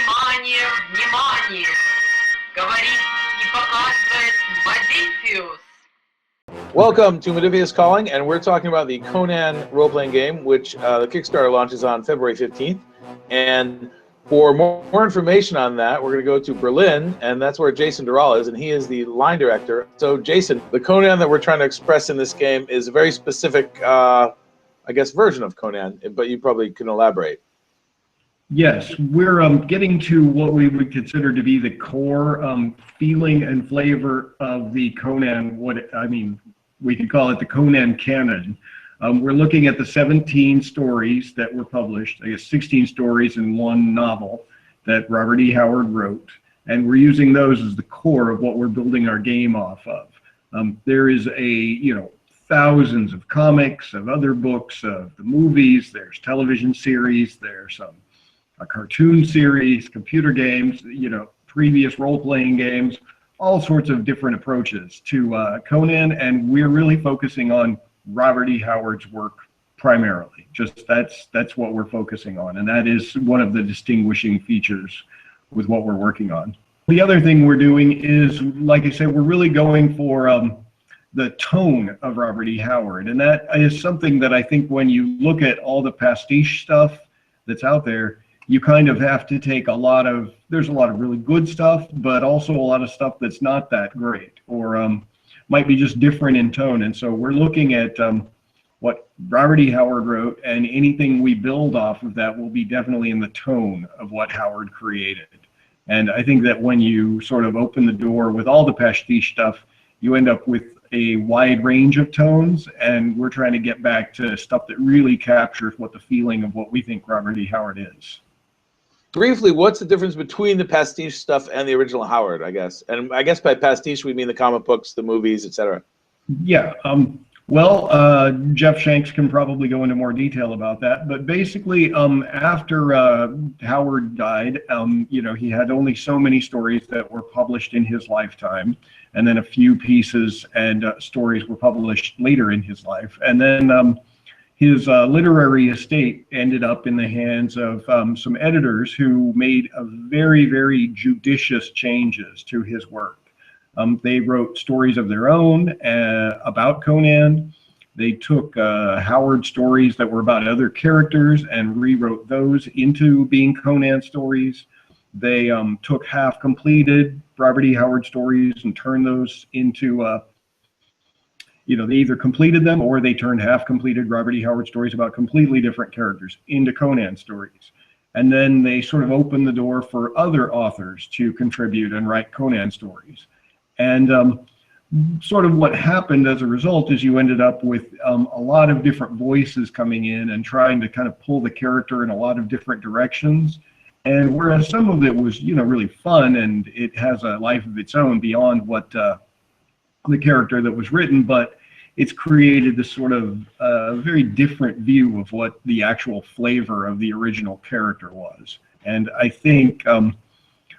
Внимание, внимание! Говорит и показывает Modiphius. Welcome to Modiphius Calling, and we're talking about the Conan role-playing game, which the Kickstarter launches on February 15th. And for more information on that, we're going to go to Berlin, and that's where Jason Durall is, and he is the line director. So, Jason, the Conan that we're trying to express in this game is a very specific, I guess, version of Conan, but you probably can elaborate. Yes, we're getting to what we would consider to be the core feeling and flavor of the Conan, we could call it the Conan canon. We're looking at the 17 stories that were published, I guess 16 stories and one novel that Robert E. Howard wrote, and we're using those as the core of what we're building our game off of. There is thousands of comics, of other books, of the movies, there's television series, there's a cartoon series, computer games, previous role-playing games, all sorts of different approaches to Conan, and we're really focusing on Robert E. Howard's work primarily. Just that's what we're focusing on, and that is one of the distinguishing features with what we're working on. The other thing we're doing is, like I said, we're really going for the tone of Robert E. Howard, and that is something that I think when you look at all the pastiche stuff that's out there, you kind of have to take there's a lot of really good stuff, but also a lot of stuff that's not that great, or might be just different in tone. And so we're looking at what Robert E. Howard wrote, and anything we build off of that will be definitely in the tone of what Howard created. And I think that when you sort of open the door with all the pastiche stuff, you end up with a wide range of tones, and we're trying to get back to stuff that really captures what the feeling of what we think Robert E. Howard is. Briefly, what's the difference between the pastiche stuff and the original Howard, I guess? And I guess by pastiche, we mean the comic books, the movies, etc. Yeah. Jeff Shanks can probably go into more detail about that. But basically, after Howard died, he had only so many stories that were published in his lifetime. And then a few pieces and stories were published later in his life. And then his literary estate ended up in the hands of some editors who made a very, very judicious changes to his work. They wrote stories of their own about Conan. They took Howard stories that were about other characters and rewrote those into being Conan stories. They took half-completed Robert E. Howard stories and turned those into they either completed them or they turned half-completed Robert E. Howard stories about completely different characters into Conan stories. And then they sort of opened the door for other authors to contribute and write Conan stories. And sort of what happened as a result is you ended up with a lot of different voices coming in and trying to kind of pull the character in a lot of different directions. And whereas some of it was, really fun and it has a life of its own beyond what the character that was written, but it's created this sort of very different view of what the actual flavor of the original character was. And I think,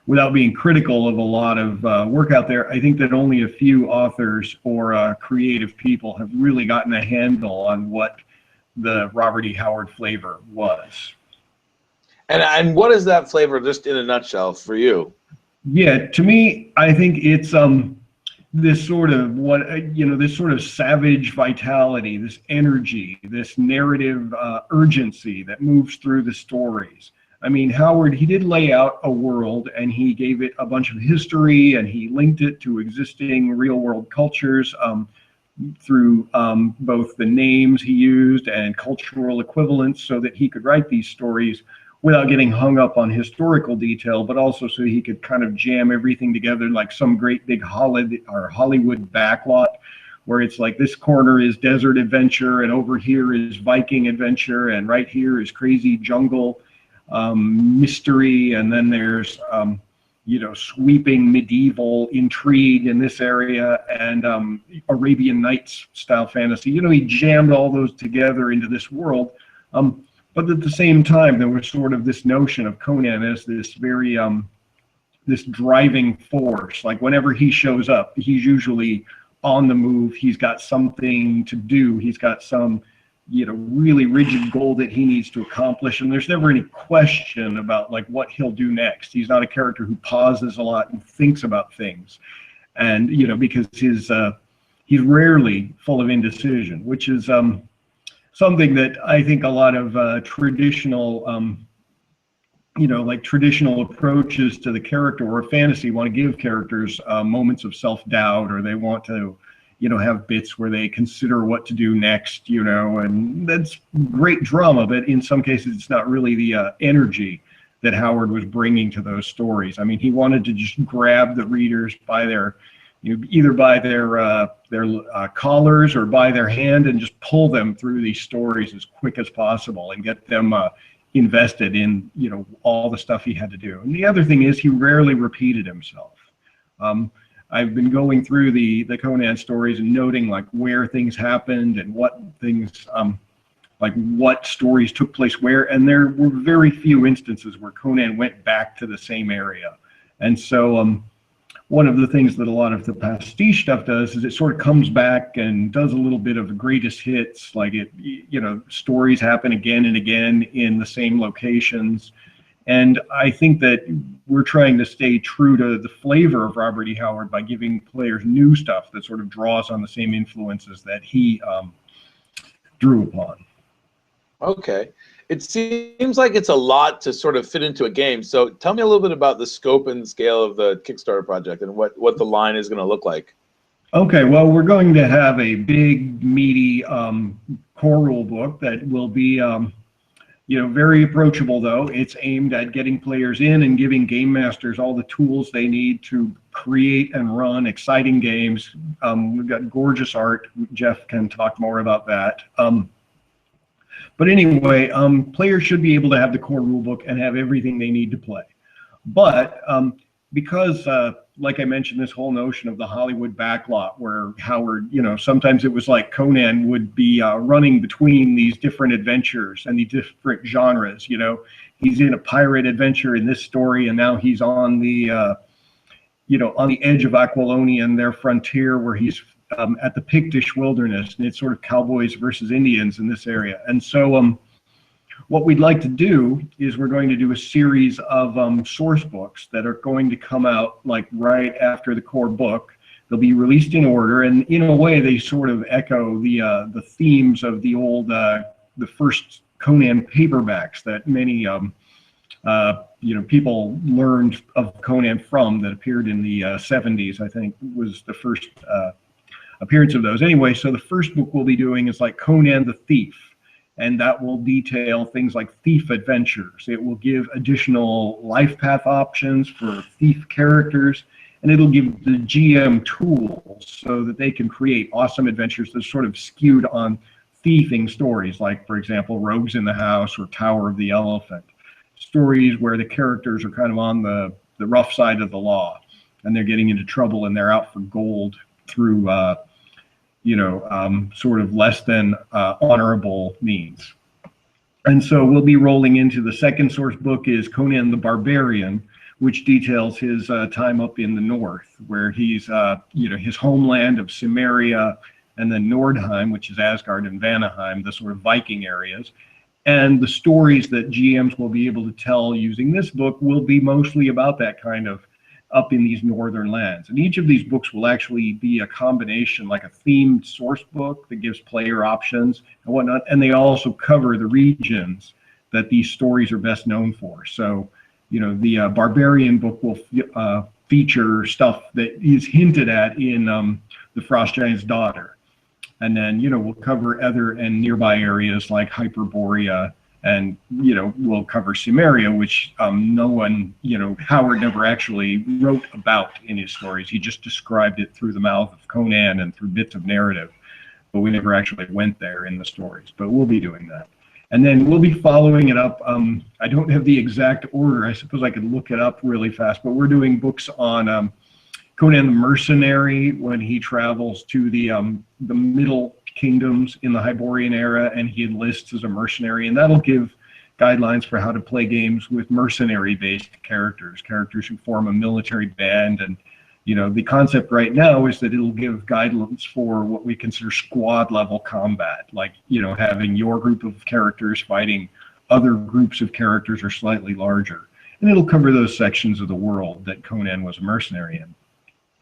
without being critical of a lot of work out there, I think that only a few authors or creative people have really gotten a handle on what the Robert E. Howard flavor was. And what is that flavor, just in a nutshell, for you? Yeah, to me, I think it's this sort of savage vitality, this energy, this narrative urgency that moves through the stories. I mean, Howard, he did lay out a world, and he gave it a bunch of history, and he linked it to existing real-world cultures through both the names he used and cultural equivalents, so that he could write these stories without getting hung up on historical detail, but also so he could kind of jam everything together like some great big Hollywood backlot, where it's like this corner is desert adventure, and over here is Viking adventure, and right here is crazy jungle mystery, and then there's sweeping medieval intrigue in this area, and Arabian Nights style fantasy. He jammed all those together into this world. But at the same time, there was sort of this notion of Conan as this very, this driving force. Like whenever he shows up, he's usually on the move. He's got something to do. He's got some, really rigid goal that he needs to accomplish, and there's never any question about like what he'll do next. He's not a character who pauses a lot and thinks about things, and because he's rarely full of indecision, which is something that I think a lot of traditional like traditional approaches to the character or fantasy want to give characters moments of self-doubt, or they want to have bits where they consider what to do next, and that's great drama, but in some cases it's not really the energy that Howard was bringing to those stories. I mean, he wanted to just grab the readers by their, either by their collars or by their hand, and just pull them through these stories as quick as possible and get them invested in, all the stuff he had to do. And the other thing is he rarely repeated himself. I've been going through the Conan stories and noting like where things happened and what things, like what stories took place where, and there were very few instances where Conan went back to the same area. And so one of the things that a lot of the pastiche stuff does is it sort of comes back and does a little bit of the greatest hits, like stories happen again and again in the same locations. And I think that we're trying to stay true to the flavor of Robert E. Howard by giving players new stuff that sort of draws on the same influences that he drew upon. Okay. It seems like it's a lot to sort of fit into a game. So tell me a little bit about the scope and scale of the Kickstarter project and what the line is going to look like. Okay, well, we're going to have a big, meaty core rule book that will be very approachable, though. It's aimed at getting players in and giving game masters all the tools they need to create and run exciting games. We've got gorgeous art. Jeff can talk more about that. But anyway, players should be able to have the core rulebook and have everything they need to play. But because, like I mentioned, this whole notion of the Hollywood backlot, where Howard, sometimes it was like Conan would be running between these different adventures and these different genres. He's in a pirate adventure in this story, and now he's on the, on the edge of Aquilonia and their frontier, where he's at the Pictish wilderness, and it's sort of cowboys versus Indians in this area. And so what we'd like to do is we're going to do a series of source books that are going to come out like right after the core book. They'll be released in order, and in a way they sort of echo the themes of the old the first Conan paperbacks that many people learned of Conan from, that appeared in the 70s, I think, was the first appearance of those. Anyway, so the first book we'll be doing is like Conan the Thief, and that will detail things like thief adventures. It will give additional life path options for thief characters, and it'll give the GM tools so that they can create awesome adventures that are sort of skewed on thieving stories, like, for example, Rogues in the House or Tower of the Elephant. Stories where the characters are kind of on the rough side of the law, and they're getting into trouble, and they're out for gold through sort of less than honorable means. And so we'll be rolling into the second source book is Conan the Barbarian, which details his time up in the north, where he's, his homeland of Cimmeria, and then Nordheim, which is Asgard and Vanaheim, the sort of Viking areas. And the stories that GMs will be able to tell using this book will be mostly about that kind of up in these northern lands. And each of these books will actually be a combination, like a themed source book that gives player options and whatnot. And they also cover the regions that these stories are best known for. So, the Barbarian book will feature stuff that is hinted at in The Frost Giant's Daughter. And then, we'll cover other and nearby areas like Hyperborea, and, we'll cover Cimmeria, which no one, Howard never actually wrote about in his stories. He just described it through the mouth of Conan and through bits of narrative, but we never actually went there in the stories. But we'll be doing that. And then we'll be following it up. I don't have the exact order. I suppose I could look it up really fast, but we're doing books on Conan the Mercenary, when he travels to the Middle Kingdoms in the Hyborian era, and he enlists as a mercenary, and that'll give guidelines for how to play games with mercenary-based characters who form a military band and The concept right now is that it'll give guidelines for what we consider squad level combat, like, having your group of characters fighting other groups of characters or slightly larger. And it'll cover those sections of the world that Conan was a mercenary in.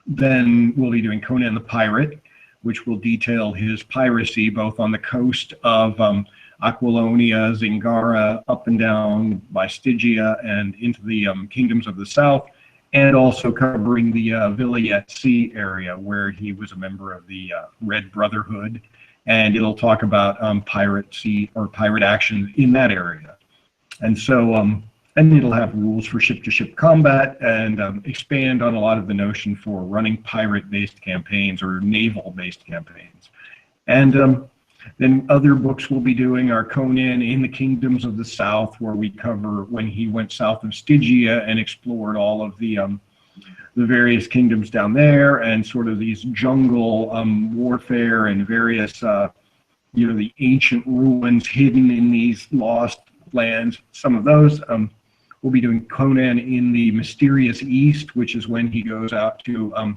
Then we'll be doing Conan the Pirate, which will detail his piracy both on the coast of Aquilonia, Zingara, up and down by Stygia and into the kingdoms of the south, and also covering the Vilayet Sea area where he was a member of the Red Brotherhood. And it'll talk about piracy or pirate action in that area. And so, and it'll have rules for ship-to-ship combat and expand on a lot of the notion for running pirate-based campaigns or naval-based campaigns. And then other books we'll be doing are Conan in the Kingdoms of the South, where we cover when he went south of Stygia and explored all of the various kingdoms down there, and sort of these jungle warfare and various, the ancient ruins hidden in these lost lands. Some of those. We'll be doing Conan in the Mysterious East, which is when he goes out to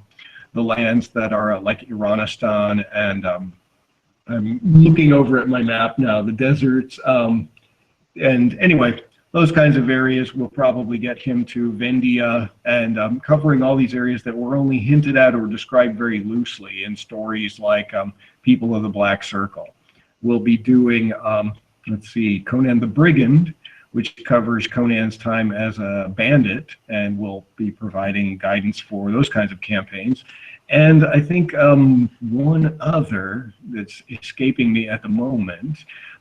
the lands that are like Iranistan, and I'm looking over at my map now, the deserts. And anyway, those kinds of areas will probably get him to Vendia, and covering all these areas that were only hinted at or described very loosely in stories like People of the Black Circle. We'll be doing, let's see, Conan the Brigand, which covers Conan's time as a bandit, and will be providing guidance for those kinds of campaigns. And I think one other that's escaping me at the moment.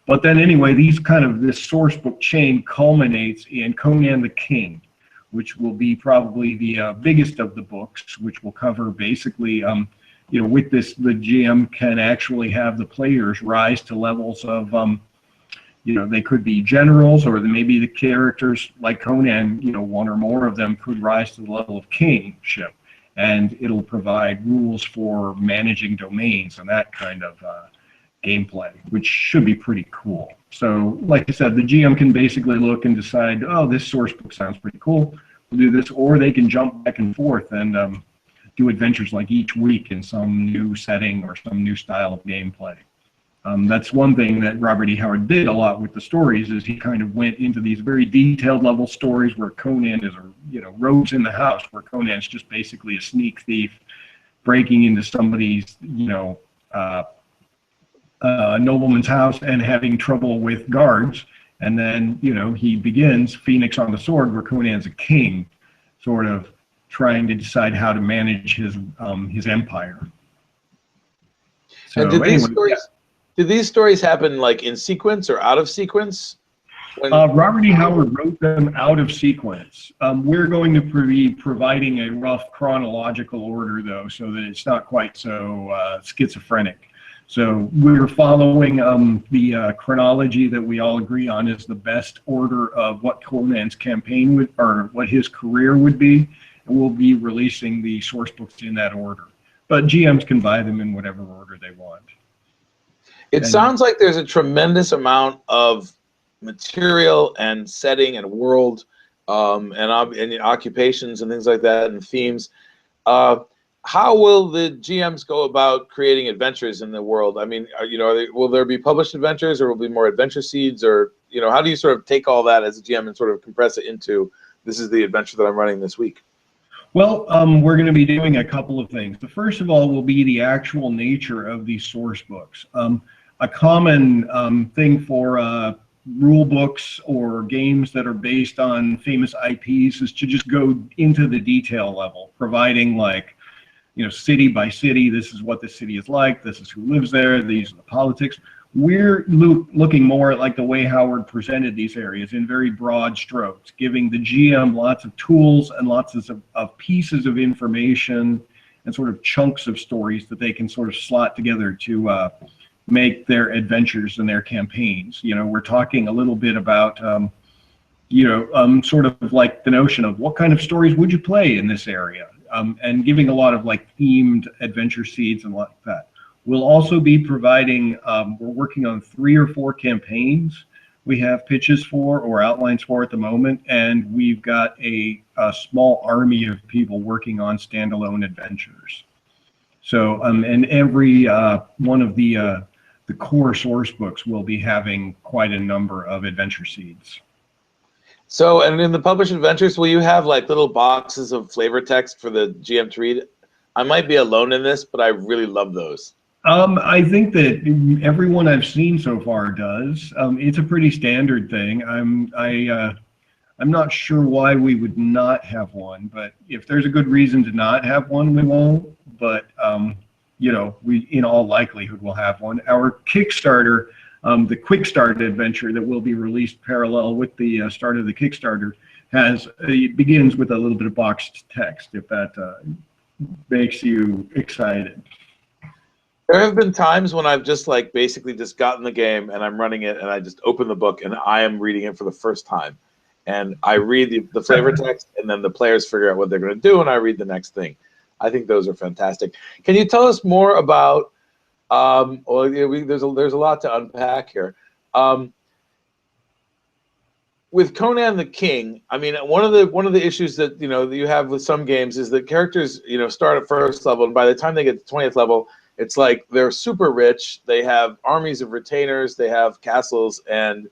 But then anyway, this source book chain culminates in Conan the King, which will be probably the biggest of the books, which will cover basically, with this, the GM can actually have the players rise to levels of, they could be generals, or maybe the characters like Conan, one or more of them could rise to the level of kingship. And it'll provide rules for managing domains and that kind of gameplay, which should be pretty cool. So, like I said, the GM can basically look and decide, oh, this source book sounds pretty cool, we'll do this, or they can jump back and forth and do adventures like each week in some new setting or some new style of gameplay. That's one thing that Robert E. Howard did a lot with the stories, is he kind of went into these very detailed level stories where Conan is, rogues in the house, where Conan's just basically a sneak thief breaking into somebody's, nobleman's house and having trouble with guards. And then, he begins Phoenix on the Sword, where Conan's a king, sort of trying to decide how to manage his empire. So, and did these stories happen like in sequence or out of sequence? Robert E. Howard wrote them out of sequence. We're going to be providing a rough chronological order, though, so that it's not quite so schizophrenic. So we're following the chronology that we all agree on is the best order of what Conan's campaign would, or what his career would be, and we'll be releasing the source books in that order. But GMs can buy them in whatever order they want. It sounds like there's a tremendous amount of material and setting and world and occupations and things like that and themes. How will the GMs go about creating adventures in the world? I mean, will there be published adventures, or will there be more adventure seeds, or how do you sort of take all that as a GM and sort of compress it into, this is the adventure that I'm running this week? Well, we're going to be doing a couple of things. The first of all will be the actual nature of these source books. A common thing for rule books or games that are based on famous IPs is to just go into the detail level, providing like, city by city, this is what the city is like, this is who lives there, these are the politics. We're looking more at like the way Howard presented these areas in very broad strokes, giving the GM lots of tools and lots of pieces of information and sort of chunks of stories that they can sort of slot together to make their adventures and their campaigns. We're talking a little bit about, sort of like the notion of what kind of stories would you play in this area, and giving a lot of like themed adventure seeds and like that. We'll also be providing, we're working on 3 or 4 campaigns we have pitches for or outlines for at the moment, and we've got a small army of people working on standalone adventures. So, and every one of the core source books will be having quite a number of adventure seeds. So, and in the published adventures, will you have like little boxes of flavor text for the GM to read? I might be alone in this, but I really love those. I think that everyone I've seen so far does. It's a pretty standard thing. I'm not sure why we would not have one, but if there's a good reason to not have one, we won't. But you know, we in all likelihood will have one. Our Kickstarter, the Quick Start adventure that will be released parallel with the start of the Kickstarter, it begins with a little bit of boxed text, if that makes you excited. There have been times when I've just like basically just gotten the game and I'm running it and I just open the book and I am reading it for the first time. And I read the flavor text and then the players figure out what they're going to do and I read the next thing. I think those are fantastic. Can you tell us more about, well, there's a lot to unpack here. With Conan the King, I mean, one of the issues that you have with some games is that characters start at first level, and by the time they get to 20th level, it's like they're super rich. They have armies of retainers. They have castles, and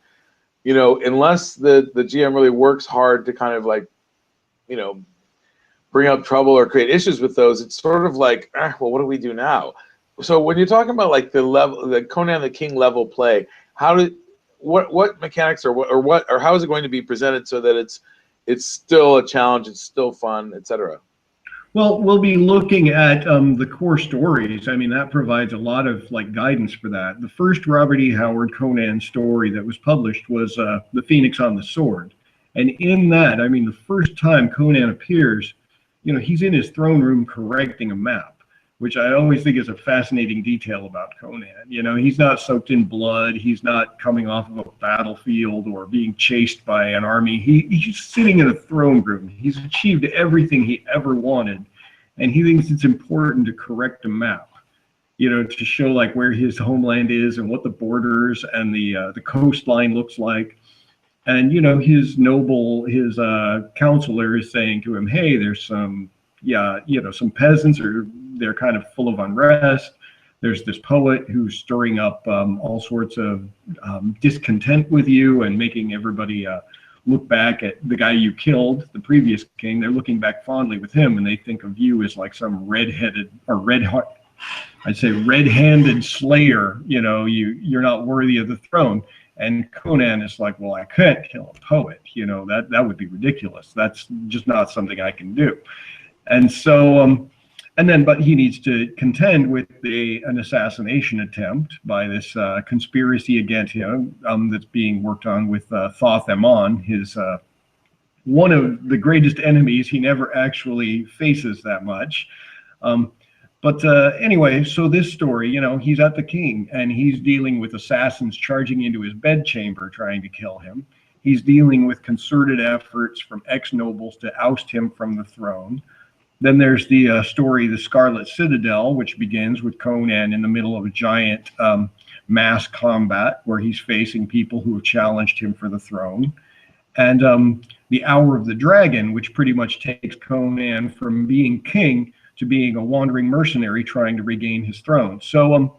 unless the GM really works hard to kind of like bring up trouble or create issues with those, it's sort of like, well, what do we do now? So when you're talking about like the Conan the King level play, what mechanics or how is it going to be presented so that it's still a challenge, it's still fun, etc.? Well, we'll be looking at the core stories. I mean, that provides a lot of like guidance for that. The first Robert E. Howard Conan story that was published was The Phoenix on the Sword. And in that, I mean, the first time Conan appears, he's in his throne room correcting a map, which I always think is a fascinating detail about Conan. He's not soaked in blood. He's not coming off of a battlefield or being chased by an army. He's sitting in a throne room. He's achieved everything he ever wanted, and he thinks it's important to correct a map, to show like where his homeland is and what the borders and the coastline looks like. And his counselor is saying to him, hey, there's some peasants, or they're kind of full of unrest. There's this poet who's stirring up all sorts of discontent with you and making everybody look back at the guy you killed, the previous king. They're looking back fondly with him, and they think of you as like some red-handed slayer. You're not worthy of the throne. And Conan is like, well, I can't kill a poet. That would be ridiculous. That's just not something I can do. And so, but he needs to contend with an assassination attempt by this conspiracy against him that's being worked on with Thoth Amon, his one of the greatest enemies. He never actually faces that much. But anyway, so this story, he's at the king and he's dealing with assassins charging into his bedchamber trying to kill him. He's dealing with concerted efforts from ex-nobles to oust him from the throne. Then there's the story, The Scarlet Citadel, which begins with Conan in the middle of a giant mass combat where he's facing people who have challenged him for the throne. And The Hour of the Dragon, which pretty much takes Conan from being king to being a wandering mercenary trying to regain his throne. So,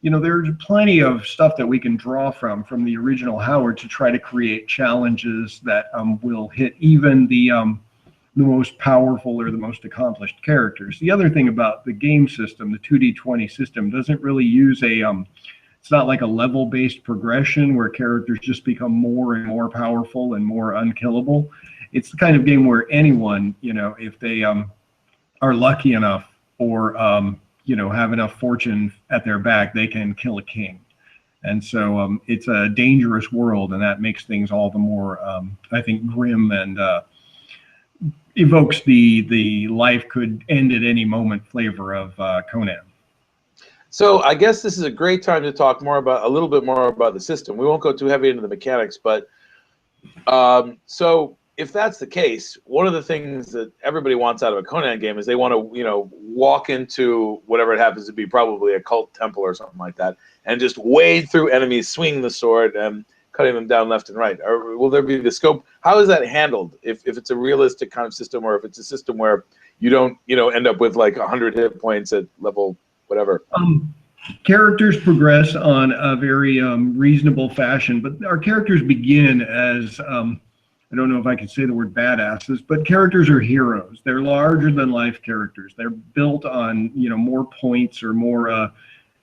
there's plenty of stuff that we can draw from the original Howard to try to create challenges that will hit even the most powerful or the most accomplished characters. The other thing about the game system, the 2D20 system, doesn't really use it's not like a level-based progression where characters just become more and more powerful and more unkillable. It's the kind of game where anyone, if they are lucky enough or have enough fortune at their back, they can kill a king. And so it's a dangerous world, and that makes things all the more I think grim and evokes the life could end at any moment flavor of Conan. So I guess this is a great time to talk a little bit more about the system. We won't go too heavy into the mechanics, but so if that's the case, one of the things that everybody wants out of a Conan game is they want to, walk into whatever it happens to be, probably a cult temple or something like that, and just wade through enemies, swing the sword, and cutting them down left and right? Or will there be the scope? How is that handled? If it's a realistic kind of system, or if it's a system where you don't, end up with like 100 hit points at level whatever? Characters progress on a very reasonable fashion, but our characters begin as, I don't know if I can say the word badasses, but characters are heroes. They're larger than life characters. They're built on, more points, or more,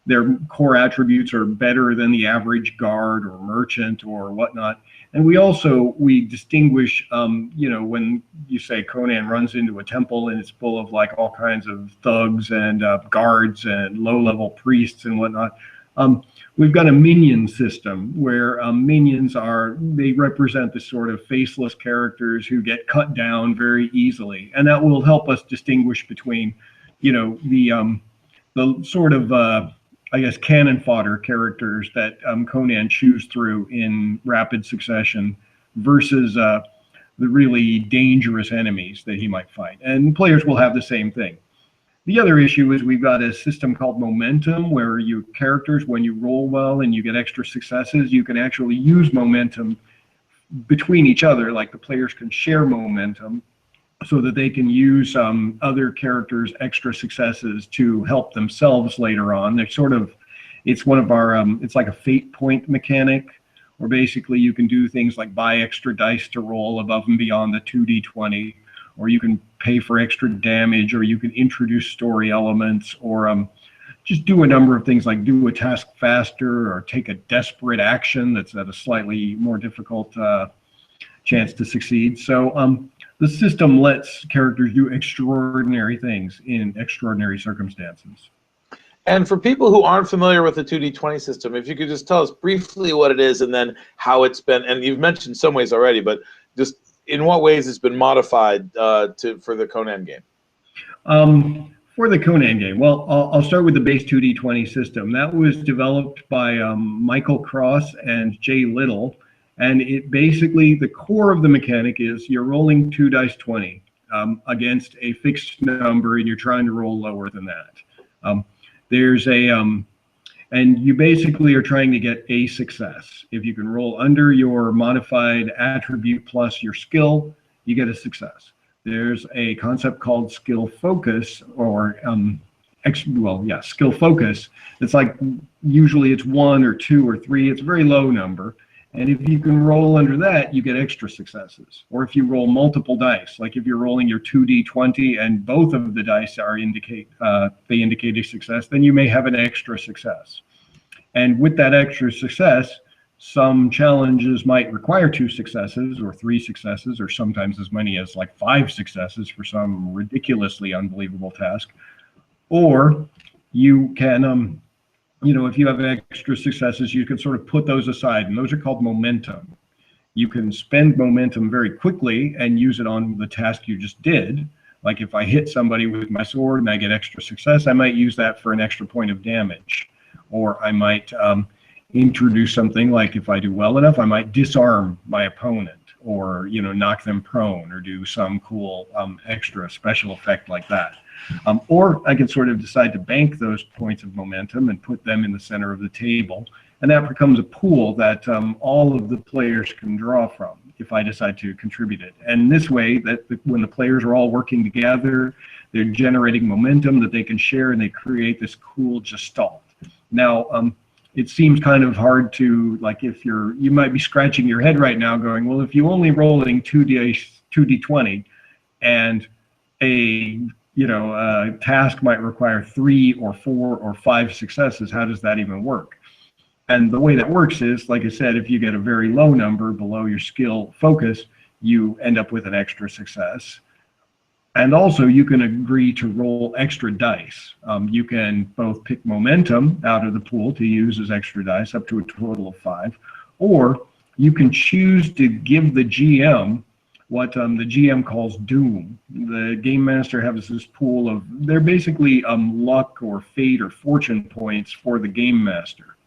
their core attributes are better than the average guard or merchant or whatnot. And we distinguish, when you say Conan runs into a temple and it's full of like all kinds of thugs and guards and low-level priests and whatnot. We've got a minion system where minions they represent the sort of faceless characters who get cut down very easily. And that will help us distinguish between, the sort of, I guess, cannon fodder characters that Conan chews through in rapid succession versus the really dangerous enemies that he might fight. And players will have the same thing. The other issue is we've got a system called momentum, where your characters, when you roll well and you get extra successes, you can actually use momentum between each other. Like the players can share momentum so that they can use other characters' extra successes to help themselves later on. It's one of our, it's like a fate point mechanic, where basically you can do things like buy extra dice to roll above and beyond the 2d20, or you can pay for extra damage, or you can introduce story elements, or just do a number of things like do a task faster, or take a desperate action that's at a slightly more difficult chance to succeed. So the system lets characters do extraordinary things in extraordinary circumstances. And for people who aren't familiar with the 2d20 system, if you could just tell us briefly what it is, and then how it's been, and you've mentioned some ways already, but just in what ways it's been modified for the Conan game? For the Conan game, well, I'll start with the base 2d20 system. That was developed by Michael Cross and Jay Little, and it basically, the core of the mechanic is you're rolling 2 dice 20 against a fixed number, and you're trying to roll lower than that. And you basically are trying to get a success. If you can roll under your modified attribute plus your skill, you get a success. There's a concept called skill focus, or skill focus. It's like, usually it's 1 or 2 or 3. It's a very low number. And if you can roll under that, you get extra successes. Or if you roll multiple dice, like if you're rolling your 2d20 and both of the dice indicate a success, then you may have an extra success. And with that extra success, some challenges might require 2 successes or 3 successes, or sometimes as many as like 5 successes for some ridiculously unbelievable task. Or you can, if you have extra successes, you can sort of put those aside, and those are called momentum. You can spend momentum very quickly and use it on the task you just did. Like if I hit somebody with my sword and I get extra success, I might use that for an extra point of damage. Or I might introduce something like, if I do well enough, I might disarm my opponent, or knock them prone, or do some cool extra special effect like that. Or I can sort of decide to bank those points of momentum and put them in the center of the table, and that becomes a pool that all of the players can draw from if I decide to contribute it. And this way, when the players are all working together, they're generating momentum that they can share, and they create this cool gestalt. Now, it seems kind of hard to, like, if you might be scratching your head right now going, well, if you're only rolling 2d20 and a task might require 3 or 4 or 5 successes, how does that even work? And the way that works is, like I said, if you get a very low number below your skill focus, you end up with an extra success. And also, you can agree to roll extra dice. You can both pick momentum out of the pool to use as extra dice, up to a total of 5, or you can choose to give the GM what the GM calls doom. The game master has this pool of, they're basically luck or fate or fortune points for the game master.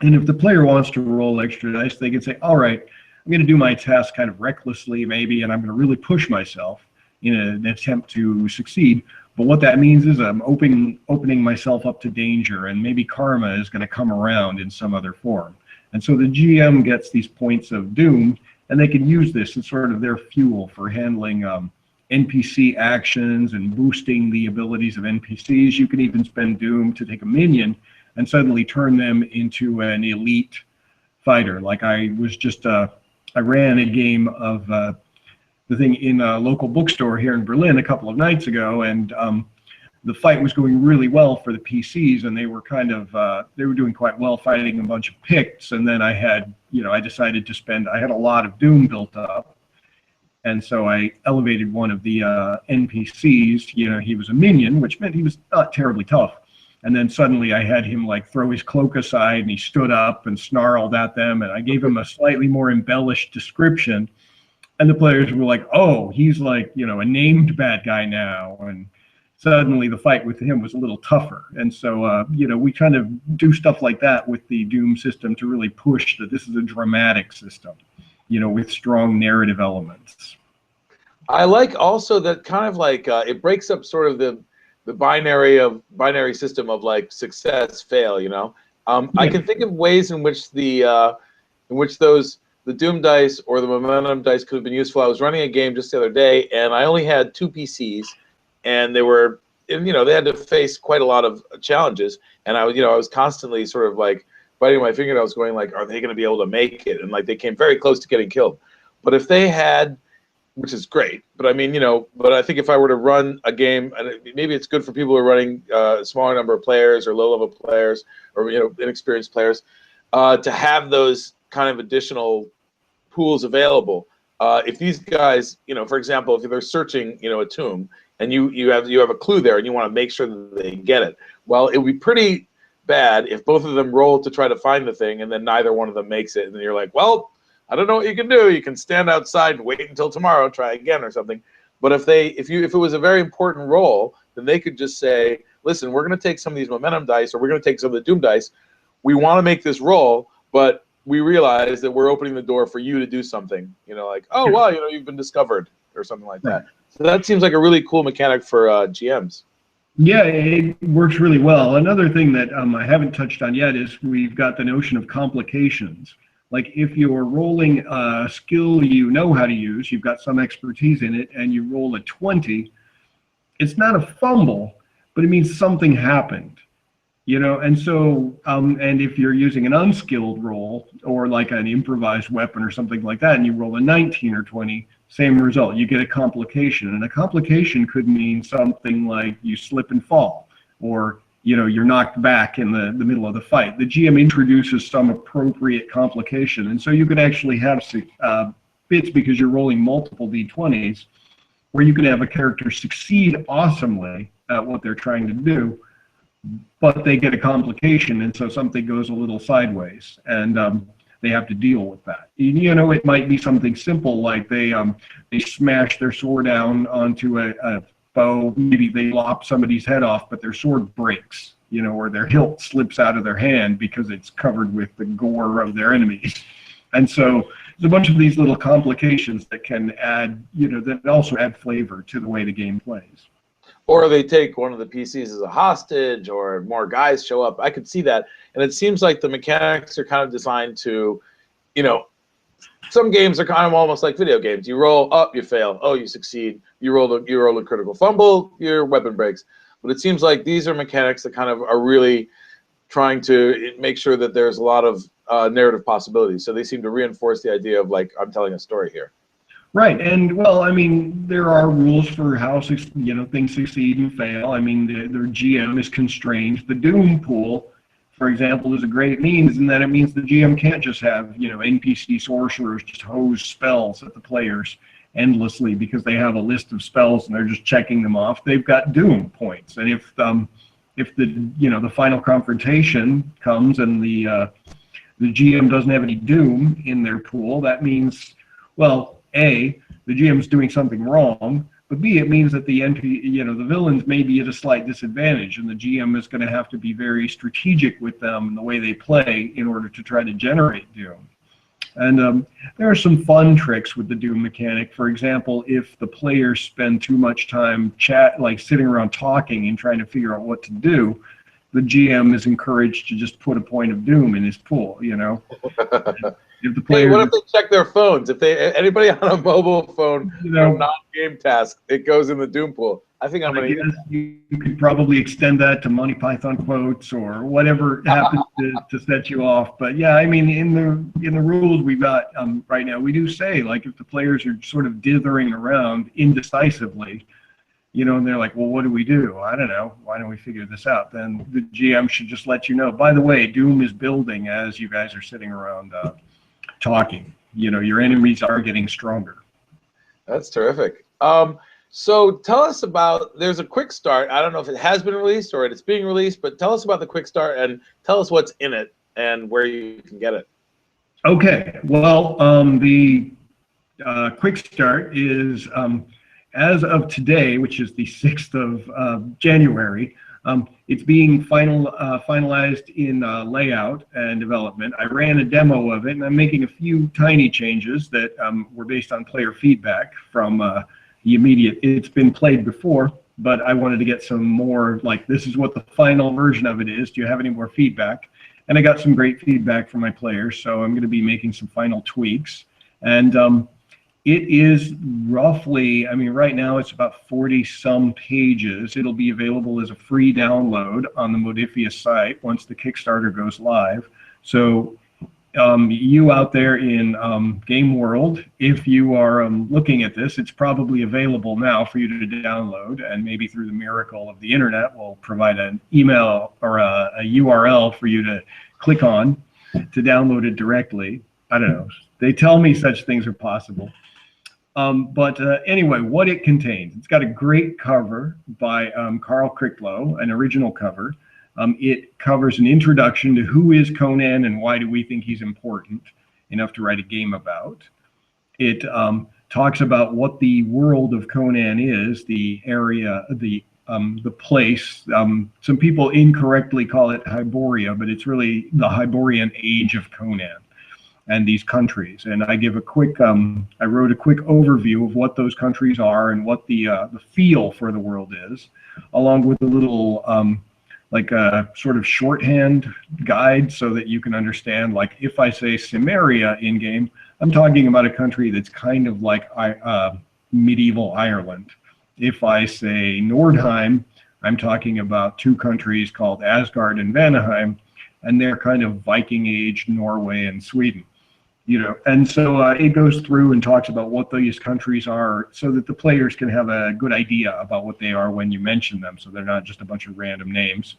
And if the player wants to roll extra dice, they can say, all right, I'm going to do my task kind of recklessly maybe, and I'm going to really push myself in an attempt to succeed. But what that means is I'm opening myself up to danger, and maybe karma is going to come around in some other form. And so the GM gets these points of doom, and they can use this as sort of their fuel for handling NPC actions and boosting the abilities of NPCs. You can even spend doom to take a minion and suddenly turn them into an elite fighter. Like I ran a game of the thing in a local bookstore here in Berlin a couple of nights ago, and the fight was going really well for the PCs, and they were they were doing quite well fighting a bunch of Picts. And then I had, I decided to I had a lot of doom built up, and so I elevated one of the NPCs. He was a minion, which meant he was not terribly tough. And then suddenly I had him like throw his cloak aside, and he stood up and snarled at them, and I gave him a slightly more embellished description. And the players were like, oh, he's like, a named bad guy now. And suddenly the fight with him was a little tougher. And so, we kind of do stuff like that with the Doom system to really push that this is a dramatic system, with strong narrative elements. I like also that kind of like it breaks up sort of the binary system of like success, fail, I can think of ways in which the Doom dice or the momentum dice could have been useful. I was running a game just the other day, and I only had 2 PCs, and they were, they had to face quite a lot of challenges, and I was constantly sort of like biting my finger. I was going like, are they going to be able to make it? And like they came very close to getting killed. But if they had, which is great, but I mean, but I think if I were to run a game, and maybe it's good for people who are running a smaller number of players or low-level players or inexperienced players, to have those kind of additional pools available. If these guys, for example, if they're searching, a tomb, and you have a clue there, and you want to make sure that they get it, well, it would be pretty bad if both of them roll to try to find the thing, and then neither one of them makes it, and then you're like, well, I don't know what you can do. You can stand outside and wait until tomorrow, try again or something. But if it was a very important roll, then they could just say, listen, we're going to take some of these momentum dice, or we're going to take some of the doom dice. We want to make this roll, but we realize that we're opening the door for you to do something, like, oh, well, you've been discovered or something like that. So that seems like a really cool mechanic for GMs. Yeah, it works really well. Another thing that I haven't touched on yet is we've got the notion of complications. Like if you're rolling a skill you know how to use, you've got some expertise in it, and you roll a 20, it's not a fumble, but it means something happened. And so, and if you're using an unskilled roll or like an improvised weapon or something like that, and you roll a 19 or 20, same result, you get a complication. And a complication could mean something like you slip and fall, or, you're knocked back in the middle of the fight. The GM introduces some appropriate complication. And so you could actually have bits, because you're rolling multiple D20s, where you can have a character succeed awesomely at what they're trying to do, but they get a complication, and so something goes a little sideways, and they have to deal with that. It might be something simple like they smash their sword down onto a bow. Maybe they lop somebody's head off, but their sword breaks, or their hilt slips out of their hand because it's covered with the gore of their enemies. And so there's a bunch of these little complications that can add, that also add flavor to the way the game plays. Or they take one of the PCs as a hostage, or more guys show up. I could see that. And it seems like the mechanics are kind of designed to, some games are kind of almost like video games. You roll up, you fail. Oh, you succeed. You roll a critical fumble, your weapon breaks. But it seems like these are mechanics that kind of are really trying to make sure that there's a lot of narrative possibilities. So they seem to reinforce the idea of like, I'm telling a story here. Right, and well, I mean, there are rules for how things succeed and fail. I mean, their GM is constrained. The Doom pool, for example, is a great means in that it means the GM can't just have NPC sorcerers just hose spells at the players endlessly because they have a list of spells and they're just checking them off. They've got Doom points, and if the final confrontation comes and the GM doesn't have any Doom in their pool, that means, well, A, the GM's doing something wrong, but B, it means that the villains may be at a slight disadvantage, and the GM is going to have to be very strategic with them and the way they play in order to try to generate Doom. And there are some fun tricks with the Doom mechanic. For example, if the players spend too much time sitting around talking and trying to figure out what to do, the GM is encouraged to just put a point of doom in his pool, you know. If the Hey, player, what if they check their phones? If anybody on a mobile phone you for know, non-game task, it goes in the doom pool. I think I'm I going to guess you could probably extend that to Monty Python quotes or whatever happens to set you off. But yeah, I mean, in the rules we've got right now, we do say, like, if the players are sort of dithering around indecisively, you know, and they're like, well, what do we do? I don't know. Why don't we figure this out? Then the GM should just let you know. By the way, doom is building as you guys are sitting around talking. You know, your enemies are getting stronger. That's terrific. So tell us about, there's a quick start. I don't know if it has been released or it's being released, but tell us about the quick start and tell us what's in it and where you can get it. Okay, well, the quick start is, as of today, which is the 6th of January, it's being finalized in layout and development. I ran a demo of it, and I'm making a few tiny changes that were based on player feedback from the immediate. It's been played before, but I wanted to get some more, like, this is what the final version of it is. Do you have any more feedback? And I got some great feedback from my players, so I'm going to be making some final tweaks. And it is roughly, I mean, right now it's about 40-some pages. It'll be available as a free download on the Modiphius site once the Kickstarter goes live. So you out there in Game World, if you are looking at this, it's probably available now for you to download, and maybe through the miracle of the internet, we'll provide an email or a URL for you to click on to download it directly. I don't know. They tell me such things are possible. But anyway, what it contains, it's got a great cover by Carl Cricklow, an original cover. It covers an introduction to who is Conan and why do we think he's important enough to write a game about. It talks about what the world of Conan is, the area, the place. Some people incorrectly call it Hyboria, but it's really the Hyborian age of Conan and these countries. And I give a quick, I wrote a quick overview of what those countries are and what the feel for the world is, along with a little, like a sort of shorthand guide so that you can understand, like, if I say Cimmeria in game, I'm talking about a country that's kind of like medieval Ireland. If I say Nordheim, I'm talking about two countries called Asgard and Vanaheim, and they're kind of Viking Age Norway and Sweden. You know, and so it goes through and talks about what these countries are so that the players can have a good idea about what they are when you mention them, so they're not just a bunch of random names.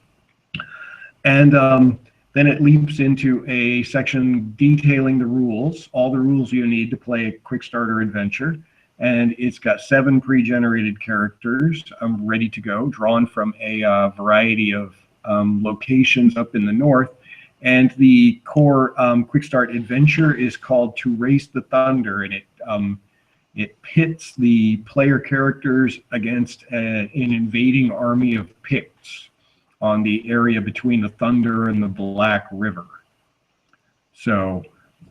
And then it leaps into a section detailing the rules, all the rules you need to play a quick starter adventure. And it's got 7 pre-generated characters ready to go, drawn from a variety of locations up in the north. And the core quick start adventure is called To Race the Thunder, and it pits the player characters against an invading army of Picts on the area between the Thunder and the Black River. So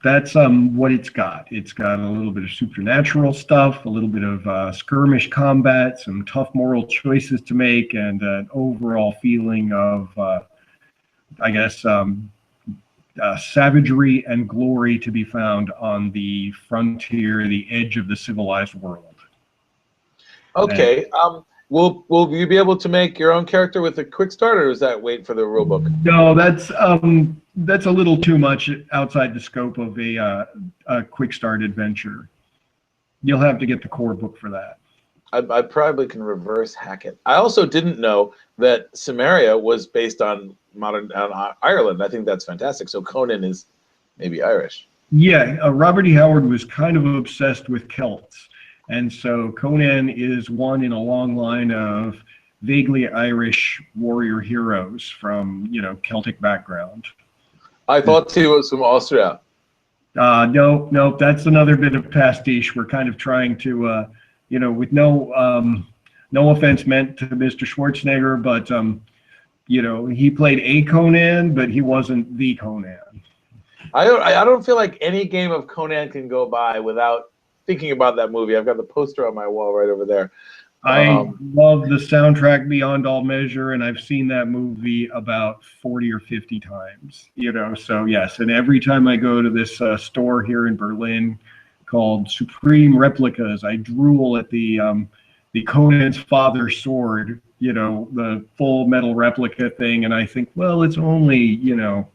that's what it's got. It's got a little bit of supernatural stuff, a little bit of skirmish combat, some tough moral choices to make, and an overall feeling of, I guess, savagery and glory to be found on the frontier, the edge of the civilized world. Okay. Will you be able to make your own character with a quick start, or does that wait for the rulebook? No, that's a little too much outside the scope of a quick start adventure. You'll have to get the core book for that. I probably can reverse hack it. I also didn't know that Cimmeria was based on modern Ireland. I think that's fantastic. So Conan is maybe Irish. Yeah, Robert E. Howard was kind of obsessed with Celts. And so Conan is one in a long line of vaguely Irish warrior heroes from, you know, Celtic background. I thought he was from Austria. No, that's another bit of pastiche. We're kind of trying to, you know, with no offense meant to Mr. Schwarzenegger, but, you know, he played a Conan, but he wasn't the Conan. I don't feel like any game of Conan can go by without thinking about that movie. I've got the poster on my wall right over there. I love the soundtrack beyond all measure, and I've seen that movie about 40 or 50 times, you know, so yes. And every time I go to this store here in Berlin called Supreme Replicas, I drool at the Conan's father sword, you know, the full metal replica thing, and I think, well, it's only, you know,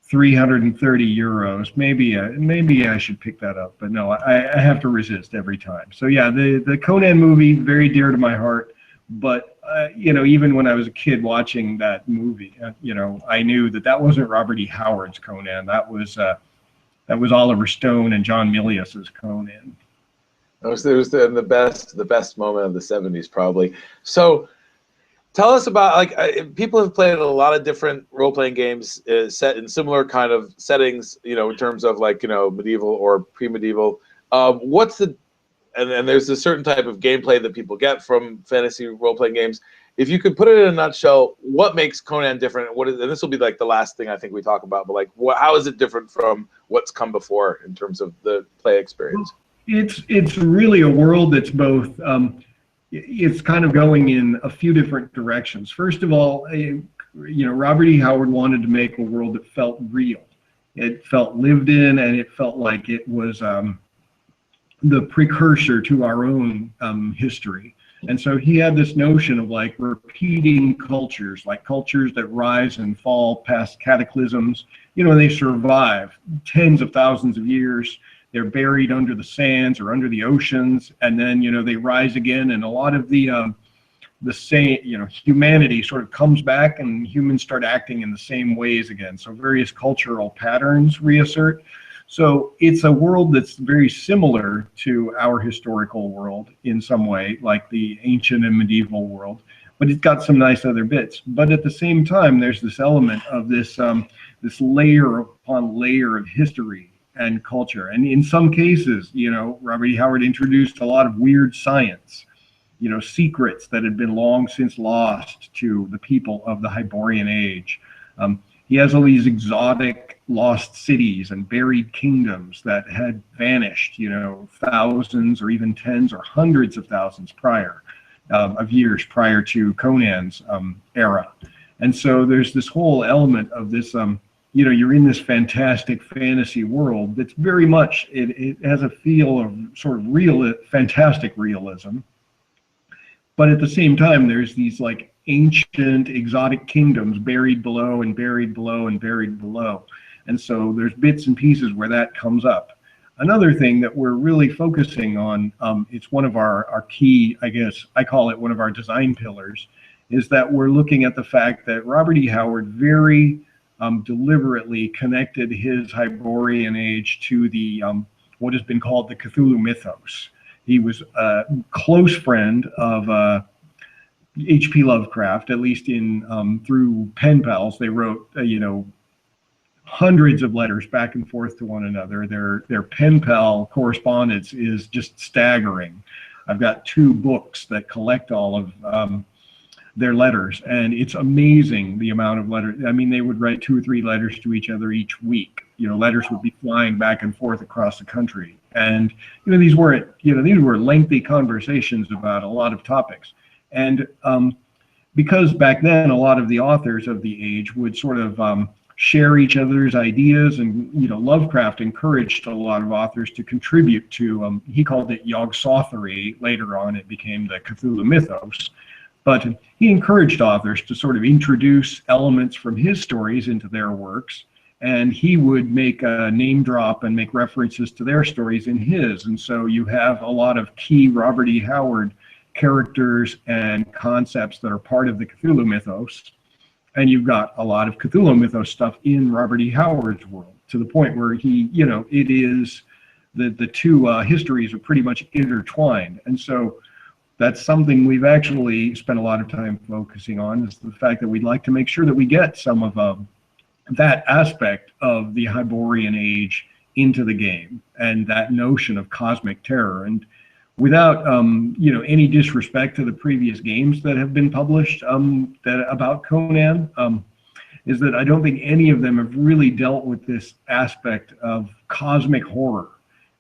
330 euros. Maybe I should pick that up, but no, I have to resist every time. So yeah, the Conan movie, very dear to my heart. But you know, even when I was a kid watching that movie, you know, I knew that wasn't Robert E. Howard's Conan. That was Oliver Stone and John Milius's Conan. It was the best moment of the 70s, probably. So tell us about, like, people have played a lot of different role-playing games set in similar kind of settings, you know, in terms of, like, you know, medieval or pre-medieval. What's the, and there's a certain type of gameplay that people get from fantasy role-playing games. If you could put it in a nutshell, what makes Conan different? And this will be like the last thing I think we talk about, but like, how is it different from what's come before in terms of the play experience? It's really a world that's both. It's kind of going in a few different directions. First of all, you know, Robert E. Howard wanted to make a world that felt real. It felt lived in, and it felt like it was the precursor to our own history. And so he had this notion of like repeating cultures, like cultures that rise and fall past cataclysms. You know, they survive tens of thousands of years. They're buried under the sands or under the oceans, and then, you know, they rise again. And a lot of the same, you know, humanity sort of comes back, and humans start acting in the same ways again. So various cultural patterns reassert. So it's a world that's very similar to our historical world in some way, like the ancient and medieval world, but it's got some nice other bits. But at the same time, there's this element of this layer upon layer of history and culture. And in some cases, you know, Robert E. Howard introduced a lot of weird science, you know, secrets that had been long since lost to the people of the Hyborian age. He has all these exotic lost cities and buried kingdoms that had vanished, you know, thousands or even tens or hundreds of thousands of years prior to Conan's era. And so there's this whole element of this, you know, you're in this fantastic fantasy world that's very much, it has a feel of sort of fantastic realism. But at the same time, there's these like ancient exotic kingdoms buried below and buried below and buried below. And so there's bits and pieces where that comes up. Another thing that we're really focusing on, it's one of our key, I guess, I call it one of our design pillars, is that we're looking at the fact that Robert E. Howard very deliberately connected his Hyborian age to the what has been called the Cthulhu mythos. He was a close friend of H.P. Lovecraft, at least in through pen pals. They wrote, you know, hundreds of letters back and forth to one another. Their pen pal correspondence is just staggering. I've got 2 books that collect all of their letters, and it's amazing the amount of letters. I mean, they would write 2 or 3 letters to each other each week. You know, letters would be flying back and forth across the country, and you know, these were lengthy conversations about a lot of topics. And because back then a lot of the authors of the age would sort of share each other's ideas, and you know, Lovecraft encouraged a lot of authors to contribute to. He called it Yog-Sothory. Later on, it became the Cthulhu mythos. But he encouraged authors to sort of introduce elements from his stories into their works, and he would make a name drop and make references to their stories in his. And so you have a lot of key Robert E. Howard characters and concepts that are part of the Cthulhu mythos, and you've got a lot of Cthulhu mythos stuff in Robert E. Howard's world, to the point where he, you know, it is the 2 histories are pretty much intertwined. And so that's something we've actually spent a lot of time focusing on, is the fact that we'd like to make sure that we get some of that aspect of the Hyborian age into the game, and that notion of cosmic terror. And without you know, any disrespect to the previous games that have been published about Conan, is that I don't think any of them have really dealt with this aspect of cosmic horror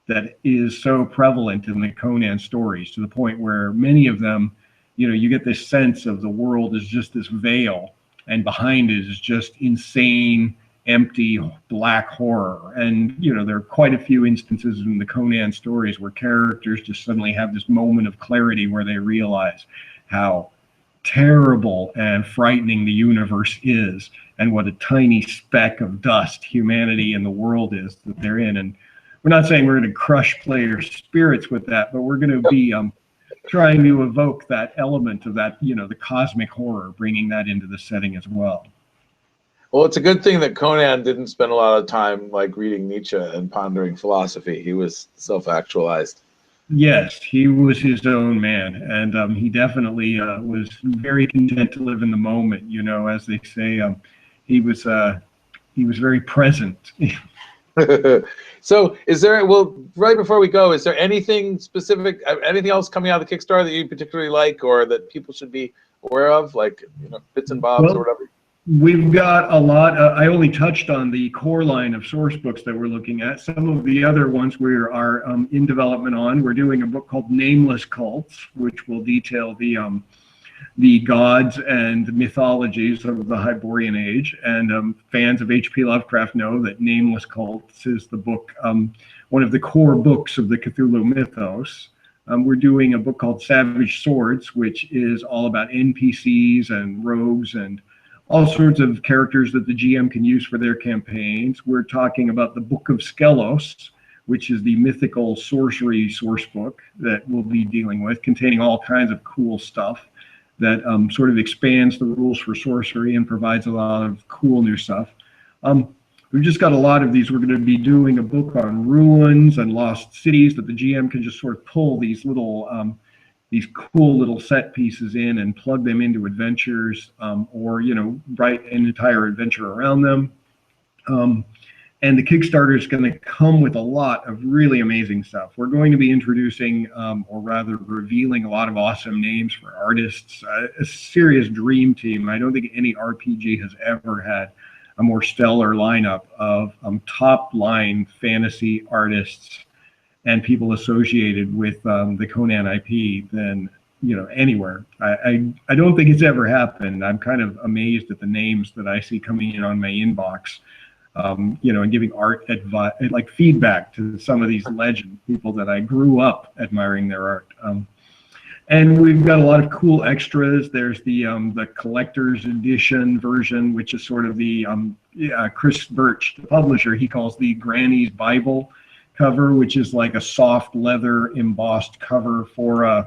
that is so prevalent in the Conan stories, to the point where many of them you know, you get this sense of the world is just this veil, and behind it is just insane, empty, black horror. And, you know, there are quite a few instances in the Conan stories where characters just suddenly have this moment of clarity where they realize how terrible and frightening the universe is, and what a tiny speck of dust humanity and the world is that they're in. And we're not saying we're going to crush players' spirits with that, but we're going to be trying to evoke that element of that, you know, the cosmic horror, bringing that into the setting as well. Well, it's a good thing that Conan didn't spend a lot of time like reading Nietzsche and pondering philosophy. He was self-actualized. Yes, he was his own man, and he definitely was very content to live in the moment. You know, as they say, he was very present. So, is there? Well, right before we go, is there anything specific, anything else coming out of the Kickstarter that you particularly like, or that people should be aware of, like, you know, bits and bobs, well, or whatever? We've got a lot. I only touched on the core line of source books that we're looking at. Some of the other ones we are in development on. We're doing a book called Nameless Cults, which will detail the gods and mythologies of the Hyborian Age. And fans of H.P. Lovecraft know that Nameless Cults is the book, one of the core books of the Cthulhu mythos. We're doing a book called Savage Swords, which is all about NPCs and rogues and all sorts of characters that the GM can use for their campaigns. We're talking about the Book of Skelos, which is the mythical sorcery source book that we'll be dealing with, containing all kinds of cool stuff that sort of expands the rules for sorcery and provides a lot of cool new stuff. We've just got a lot of these. We're going to be doing a book on ruins and lost cities that the GM can just sort of pull these little these cool little set pieces in and plug them into adventures, or, you know, write an entire adventure around them. And the Kickstarter is going to come with a lot of really amazing stuff. We're going to be introducing, or rather revealing, a lot of awesome names for artists, a serious dream team. I don't think any RPG has ever had a more stellar lineup of top line fantasy artists and people associated with the Conan IP than, you know, anywhere. I don't think it's ever happened. I'm kind of amazed at the names that I see coming in on my inbox, you know, and giving art advice, like feedback to some of these legend people that I grew up admiring their art. And we've got a lot of cool extras. There's the collector's edition version, which is sort of the Chris Birch, the publisher, he calls the Granny's Bible cover, which is like a soft leather embossed cover for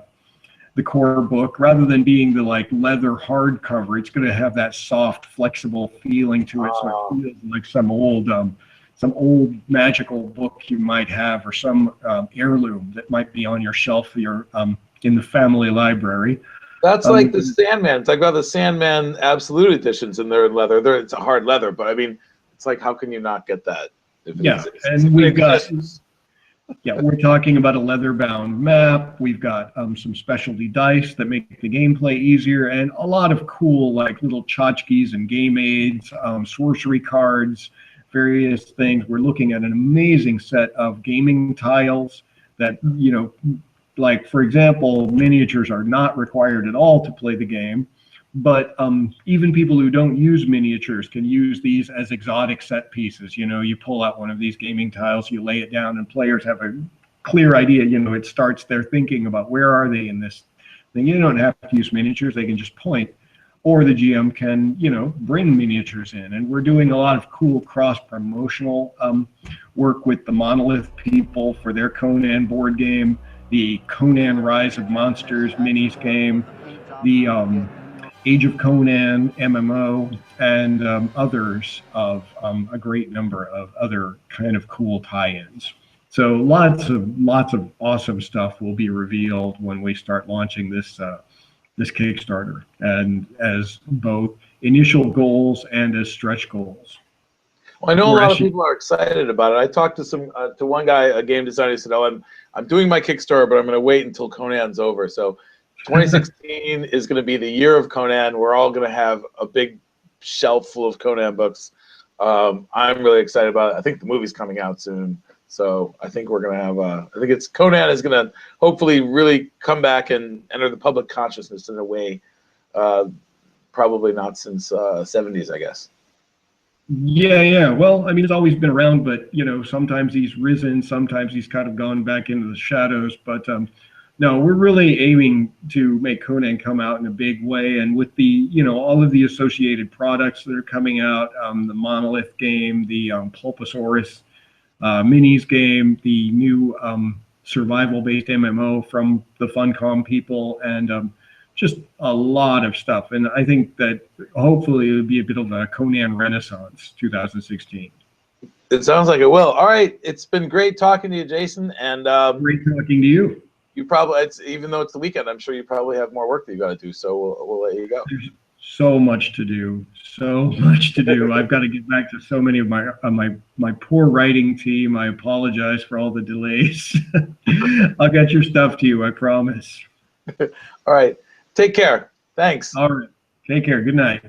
the core book. Rather than being the like leather hardcover, it's going to have that soft, flexible feeling to it, so it feels like some old magical book you might have, or some heirloom that might be on your shelf in the family library. That's like the Sandman. I've got the Sandman Absolute editions, and they're in leather. It's a hard leather, but I mean, it's like, how can you not get that? Yeah, and we've got. Yeah, we're talking about a leather-bound map. We've got some specialty dice that make the gameplay easier, and a lot of cool, like, little tchotchkes and game aids, sorcery cards, various things. We're looking at an amazing set of gaming tiles that, you know, like, for example, miniatures are not required at all to play the game, but even people who don't use miniatures can use these as exotic set pieces. You know, you pull out one of these gaming tiles, you lay it down, and players have a clear idea. You know, it starts their thinking about where are they in this thing. You don't have to use miniatures, they can just point. Or the GM can, you know, bring miniatures in. And we're doing a lot of cool cross-promotional work with the Monolith people for their Conan board game, the Conan Rise of Monsters minis game, the Age of Conan MMO, and others of a great number of other kind of cool tie-ins. So lots of awesome stuff will be revealed when we start launching this this Kickstarter, and as both initial goals and as stretch goals. Well, I know a lot of people are excited about it. I talked to one guy, a game designer, who said, "Oh, I'm doing my Kickstarter, but I'm going to wait until Conan's over." So 2016 is going to be the year of Conan. We're all going to have a big shelf full of Conan books. I'm really excited about it. I think the movie's coming out soon, So I think we're going to have I think it's Conan is going to hopefully really come back and enter the public consciousness in a way probably not since 70s, I guess. Yeah. Well, I mean, it's always been around, but sometimes he's risen, sometimes he's kind of gone back into the shadows. But no, we're really aiming to make Conan come out in a big way, and with the all of the associated products that are coming out, the Monolith game, the Pulposaurus minis game, the new survival-based MMO from the Funcom people, and just a lot of stuff. And I think that hopefully it'll be a bit of a Conan Renaissance 2016. It sounds like it will. All right, it's been great talking to you, Jason, and Great talking to you. You probably, even though it's the weekend, I'm sure you probably have more work that you got to do. So we'll let you go. There's so much to do. So much to do. I've got to get back to so many of my poor writing team. I apologize for all the delays. I'll get your stuff to you, I promise. All right. Take care. Thanks. All right. Take care. Good night.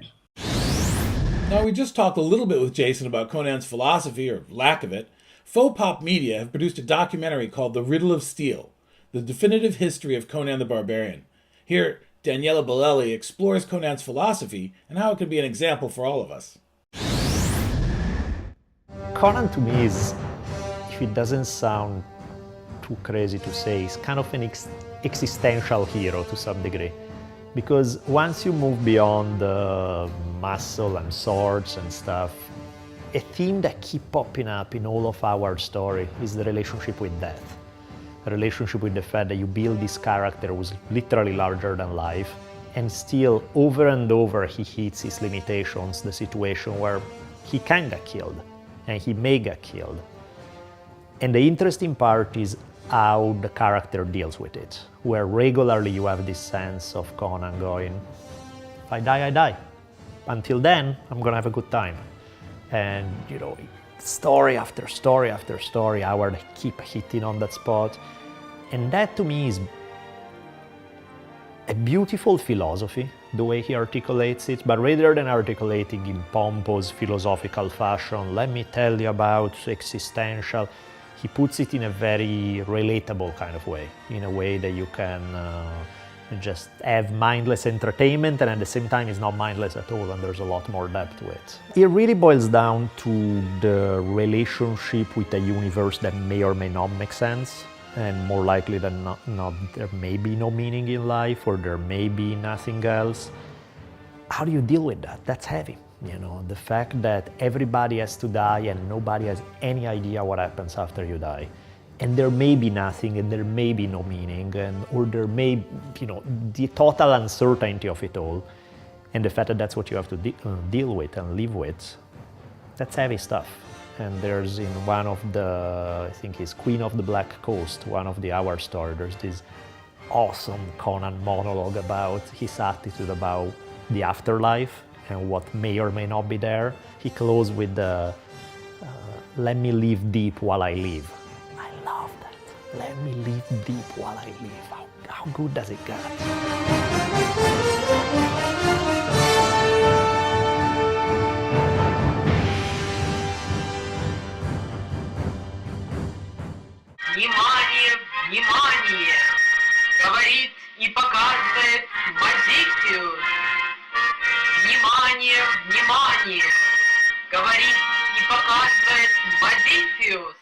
Now, we just talked a little bit with Jason about Conan's philosophy, or lack of it. Faux Pop Media have produced a documentary called The Riddle of Steel, the definitive history of Conan the Barbarian. Here, Daniela Bolelli explores Conan's philosophy and how it can be an example for all of us. Conan, to me, is, if it doesn't sound too crazy to say, is kind of an existential hero to some degree. Because once you move beyond the muscle and swords and stuff, a theme that keeps popping up in all of our story is the relationship with death. A relationship with the fact that you build this character who's literally larger than life, and still over and over he hits his limitations, the situation where he can get killed, and he may get killed. And the interesting part is how the character deals with it, where regularly you have this sense of Conan going, if I die, I die. Until then, I'm gonna have a good time. And story after story after story, Howard keep hitting on that spot. And that to me is a beautiful philosophy, the way he articulates it, but rather than articulating in pompous philosophical fashion, let me tell you about existential, he puts it in a very relatable kind of way, in a way that you can just have mindless entertainment, and at the same time it's not mindless at all, and there's a lot more depth to it. It really boils down to the relationship with a universe that may or may not make sense, and more likely than not there may be no meaning in life, or there may be nothing else. How do you deal with that? That's heavy. The fact that everybody has to die and nobody has any idea what happens after you die. And there may be nothing, and there may be no meaning, or there may, the total uncertainty of it all, and the fact that that's what you have to deal with and live with, that's heavy stuff. And there's in one of the, I think it's Queen of the Black Coast, one of the Hour story, there's this awesome Conan monologue about his attitude about the afterlife and what may or may not be there. He closed with the, let me live deep while I live. I love that. Let me live deep while I live. How good does it get? Внимание, внимание! Говорит и показывает Modiphius. Внимание, внимание! Говорит и показывает Modiphius.